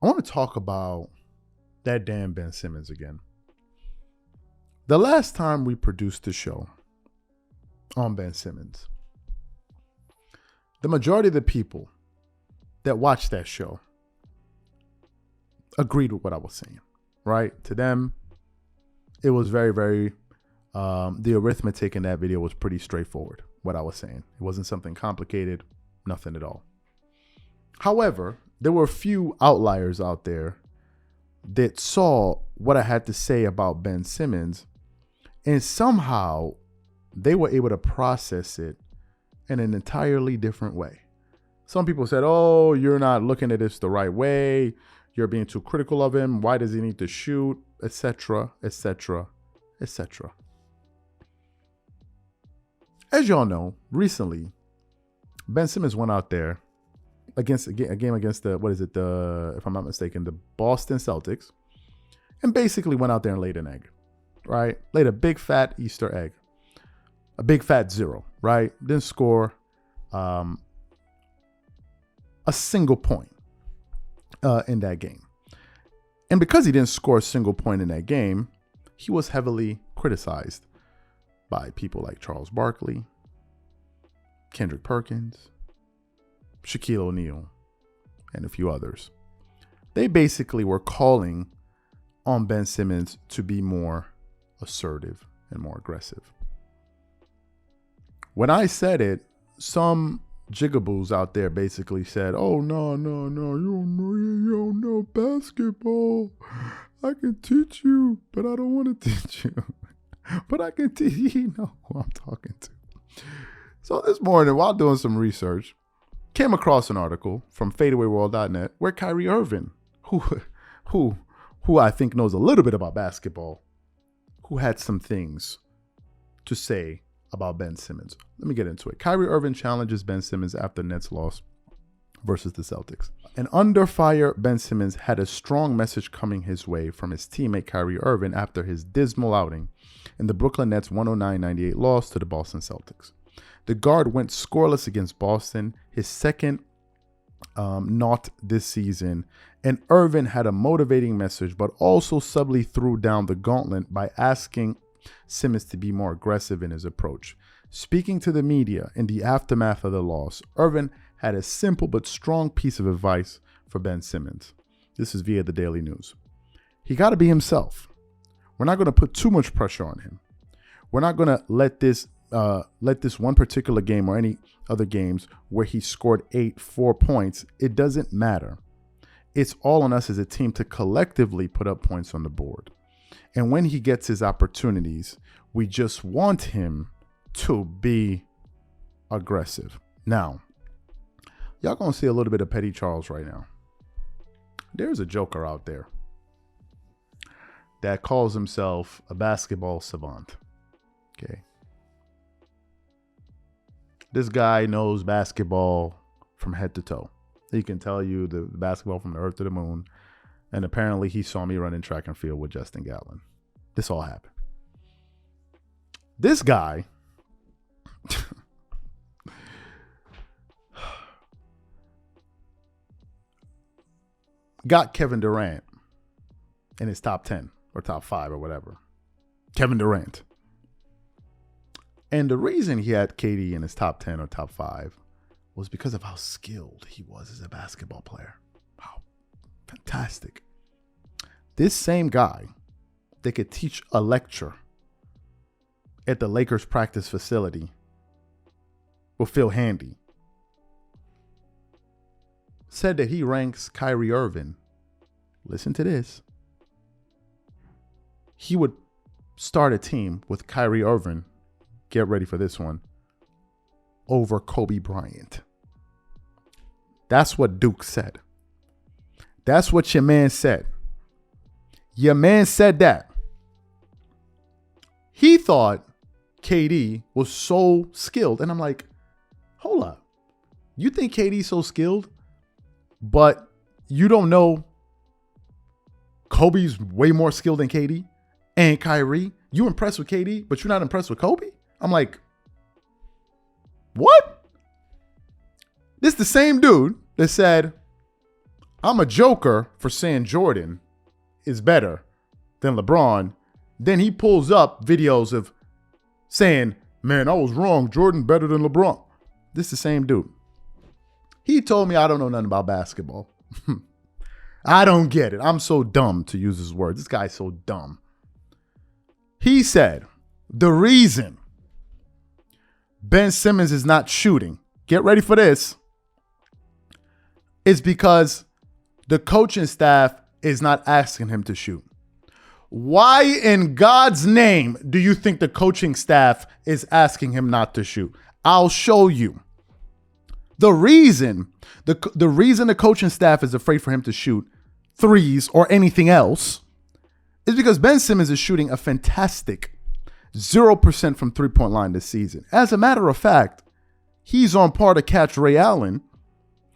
I want to talk about that damn Ben Simmons again. The last time we produced the show on Ben Simmons, the majority of the people that watched that show agreed with what I was saying, right? To them, it was very, very, the arithmetic in that video was pretty straightforward, what I was saying. It wasn't something complicated, nothing at all. However, there were a few outliers out there that saw what I had to say about Ben Simmons, and somehow they were able to process it in an entirely different way. Some people said, oh, you're not looking at this the right way. You're being too critical of him. Why does he need to shoot? Etc., etc., etc. As y'all know, recently, Ben Simmons went out there against a game against if I'm not mistaken, the Boston Celtics, and basically went out there and laid an egg, right? Laid a big fat Easter egg, a big fat 0, right? Didn't score a single point in that game. And because he didn't score a single point in that game, he was heavily criticized by people like Charles Barkley, Kendrick Perkins, Shaquille O'Neal, and a few others. They basically were calling on Ben Simmons to be more assertive and more aggressive. When I said it, some jigaboos out there basically said, oh, no, you don't know basketball. I can teach you, but I don't want to teach you. But I can teach you, you know who I'm talking to. So this morning, while doing some research, came across an article from fadeawayworld.net where Kyrie Irving, who I think knows a little bit about basketball, who had some things to say about Ben Simmons. Let me get into it. Kyrie Irving challenges Ben Simmons after Nets loss versus the Celtics. An under fire Ben Simmons had a strong message coming his way from his teammate Kyrie Irving after his dismal outing in the Brooklyn Nets 109-98 loss to the Boston Celtics. The guard went scoreless against Boston, his second not this season, and Irving had a motivating message, but also subtly threw down the gauntlet by asking Simmons to be more aggressive in his approach. Speaking to the media in the aftermath of the loss, Irving had a simple but strong piece of advice for Ben Simmons. This is via the Daily News. He got to be himself. We're not going to put too much pressure on him. We're not going to let this one particular game or any other games where he scored 4 points. It doesn't matter. It's all on us as a team to collectively put up points on the board. And when he gets his opportunities, we just want him to be aggressive. Now, y'all gonna see a little bit of Petty Charles right now. There's a joker out there that calls himself a basketball savant. Okay. This guy knows basketball from head to toe. He can tell you the basketball from the earth to the moon. And apparently he saw me running track and field with Justin Gatlin. This all happened. This guy got Kevin Durant in his top 10 or top 5 or whatever. Kevin Durant. And the reason he had KD in his top 10 or top 5 was because of how skilled he was as a basketball player. Wow. Fantastic. This same guy that could teach a lecture at the Lakers practice facility with Phil Handy said that he ranks Kyrie Irving. Listen to this. He would start a team with Kyrie Irving. Get ready for this one. Over Kobe Bryant. That's what Duke said. That's what your man said. Your man said that. He thought KD was so skilled. And I'm like, hold up. You think KD's so skilled, but you don't know Kobe's way more skilled than KD and Kyrie? You impressed with KD, but you're not impressed with Kobe? I'm like, what? This is the same dude that said I'm a joker for saying Jordan is better than LeBron. Then he pulls up videos of saying, man, I was wrong. Jordan better than LeBron. This is the same dude. He told me I don't know nothing about basketball. I don't get it. I'm so dumb to use his words. This guy's so dumb. He said the reason Ben Simmons is not shooting, get ready for this, is because the coaching staff is not asking him to shoot. Why in God's name do you think the coaching staff is asking him not to shoot? I'll show you. The reason the coaching staff is afraid for him to shoot threes or anything else is because Ben Simmons is shooting a fantastic 0% from three-point line this season. As a matter of fact, he's on par to catch Ray Allen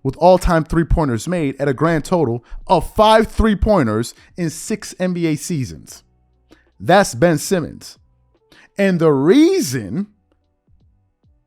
with all-time three-pointers made at a grand total of 5 three-pointers in 6 NBA seasons. That's Ben Simmons. And the reason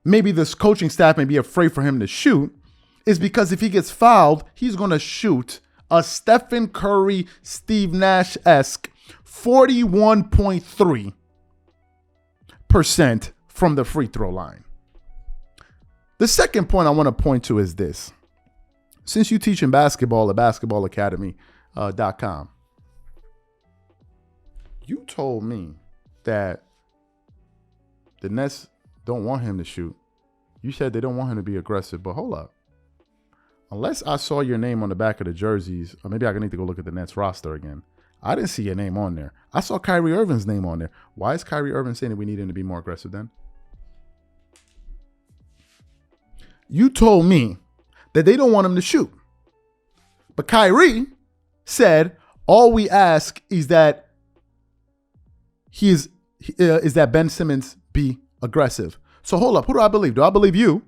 maybe this coaching staff may be afraid for him to shoot is because if he gets fouled, he's going to shoot a Stephen Curry, Steve Nash-esque 41.3% from the free throw line. The second point I want to point to is this. Since you teach in basketball at basketballacademy.com, you told me that the Nets don't want him to shoot. You said they don't want him to be aggressive, but hold up. Unless I saw your name on the back of the jerseys, or maybe I need to go look at the Nets roster again. I didn't see your name on there. I saw Kyrie Irving's name on there. Why is Kyrie Irving saying that we need him to be more aggressive then? You told me that they don't want him to shoot. But Kyrie said, all we ask is that that Ben Simmons be aggressive. So hold up, who do I believe? Do I believe you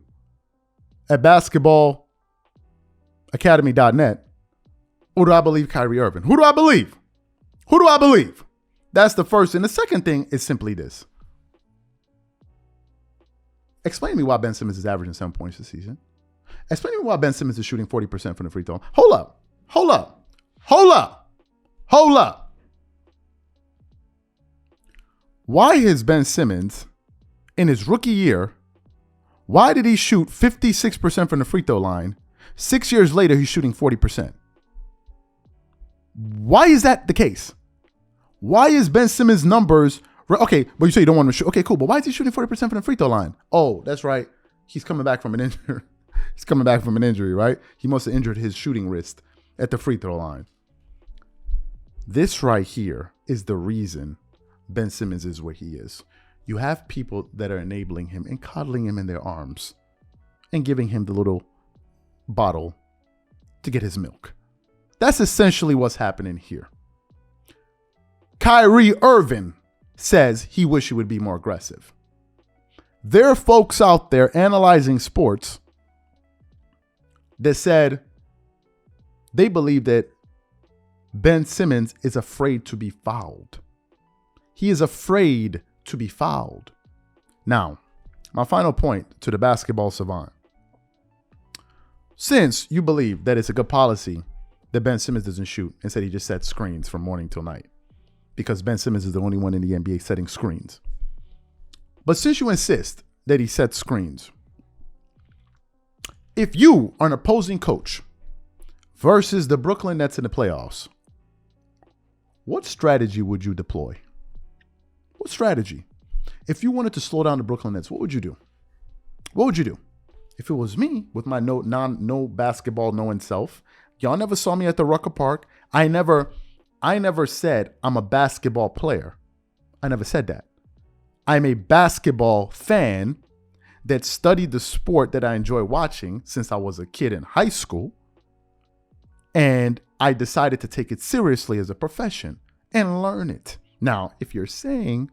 at basketballacademy.net? Or do I believe Kyrie Irving? Who do I believe? Who do I believe? That's the first. And the second thing is simply this. Explain to me why Ben Simmons is averaging 7 points this season. Explain to me why Ben Simmons is shooting 40% from the free throw. Hold up. Hold up. Hold up. Hold up. Why is Ben Simmons, in his rookie year, why did he shoot 56% from the free throw line? 6 years later, he's shooting 40%. Why is that the case? Why is Ben Simmons' numbers... Okay, but you say you don't want him to shoot. Okay, cool. But why is he shooting 40% from the free throw line? Oh, that's right. He's coming back from an injury. He's coming back from an injury, right? He must have injured his shooting wrist at the free throw line. This right here is the reason Ben Simmons is where he is. You have people that are enabling him and coddling him in their arms and giving him the little bottle to get his milk. That's essentially what's happening here. Kyrie Irving says he wish he would be more aggressive. There are folks out there analyzing sports that said they believe that Ben Simmons is afraid to be fouled. He is afraid to be fouled. Now, my final point to the basketball savant. Since you believe that it's a good policy that Ben Simmons doesn't shoot, instead he just sets screens from morning till night, because Ben Simmons is the only one in the NBA setting screens. But since you insist that he sets screens, if you are an opposing coach versus the Brooklyn Nets in the playoffs, what strategy would you deploy? What strategy? If you wanted to slow down the Brooklyn Nets, what would you do? What would you do? If it was me, with my no basketball knowing self, y'all never saw me at the Rucker Park. I never said I'm a basketball player. I never said that. I'm a basketball fan that studied the sport that I enjoy watching since I was a kid in high school. And I decided to take it seriously as a profession and learn it. Now, if you're saying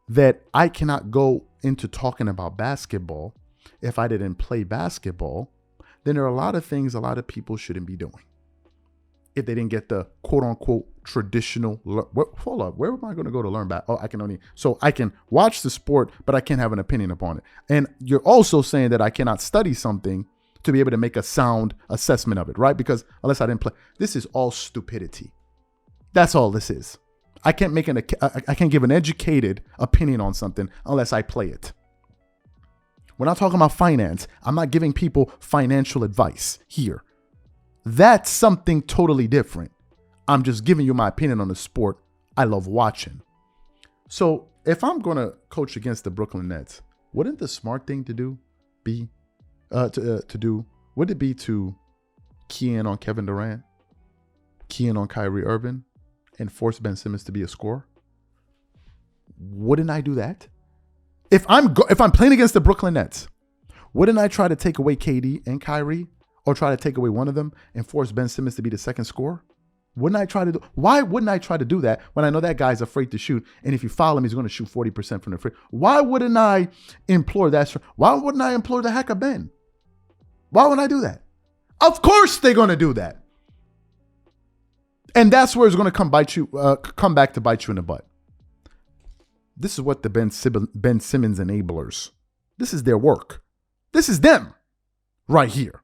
that I cannot go into talking about basketball if I didn't play basketball, then there are a lot of things a lot of people shouldn't be doing. If they didn't get the quote unquote traditional, hold up, where am I going to go to learn basketball? So I can watch the sport, but I can't have an opinion upon it. And you're also saying that I cannot study something to be able to make a sound assessment of it, right? Because unless I didn't play, this is all stupidity. That's all this is. I can't give an educated opinion on something unless I play it. We're not talking about finance. I'm not giving people financial advice here. That's something totally different. I'm just giving you my opinion on the sport I love watching. So if I'm going to coach against the Brooklyn Nets, wouldn't the smart thing to do be would it be to key in on Kevin Durant, key in on Kyrie Irving, and force Ben Simmons to be a scorer? Wouldn't I do that? If I'm playing against the Brooklyn Nets, wouldn't I try to take away KD and Kyrie, or try to take away one of them and force Ben Simmons to be the second scorer? Why wouldn't I try to do that when I know that guy's afraid to shoot, and if you foul him, he's going to shoot 40% from the free? Why wouldn't I implore that? Why wouldn't I implore the heck of Ben? Why wouldn't I do that? Of course they're going to do that. And that's where it's going to come back to bite you in the butt. This is what the Ben Simmons enablers, this is their work. This is them right here.